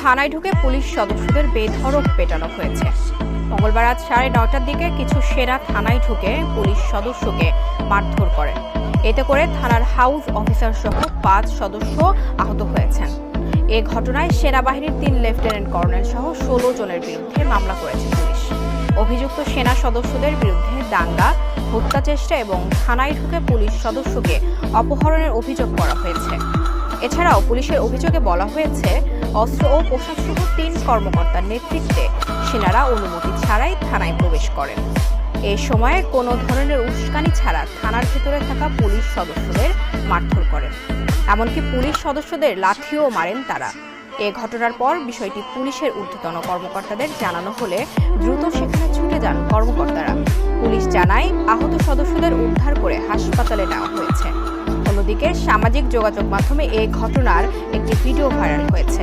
থানায় ঢুকে পুলিশ সদস্যদের বেধড়ক পেটানো হয়েছে। মঙ্গলবার রাত 9:30টার দিকে কিছু সেনা থানায় ঢুকে পুলিশ সদস্যকে মারধর করেন। এতে করে থানার হাউস অফিসার সহ 5 সদস্য আহত হয়েছেন। এ ঘটনায় সেনাবাহিনীর 3 লেফটেন্যান্ট কর্নেল সহ 16 জনের বিরুদ্ধে মামলা করেছে পুলিশ। অভিযুক্ত সেনা সদস্যদের বিরুদ্ধে দাঙ্গা, হত্যা চেষ্টা এবং থানায় ঢুকে পুলিশ সদস্যকে অপহরণের অভিযোগ করা হয়েছে। এছাড়াও পুলিশের অভিযোগে বলা হয়েছে, অস্ত্র ও পোশাকসহ 3 কর্মকর্তার নেতৃত্বে সেনারা অনুমতি ছাড়াই থানায় প্রবেশ করেন। এ সময়ে কোনো ধরনের উস্কানি ছাড়া থানার ভেতরে থাকা পুলিশ সদস্যদের মারধর করেন। এমনকি পুলিশ সদস্যদের লাঠিও মারেন তারা। এ ঘটনার পর বিষয়টি পুলিশের ঊর্ধ্বতন কর্মকর্তাদের জানানো হলে দ্রুত সেখানে ছুটে যান কর্মকর্তারা। পুলিশ জানায়, আহত সদস্যদের উদ্ধার করে হাসপাতালে নেওয়া হয়েছে। অন্যদিকে সামাজিক যোগাযোগ মাধ্যমে এই ঘটনার একটি ভিডিও ভাইরাল হয়েছে।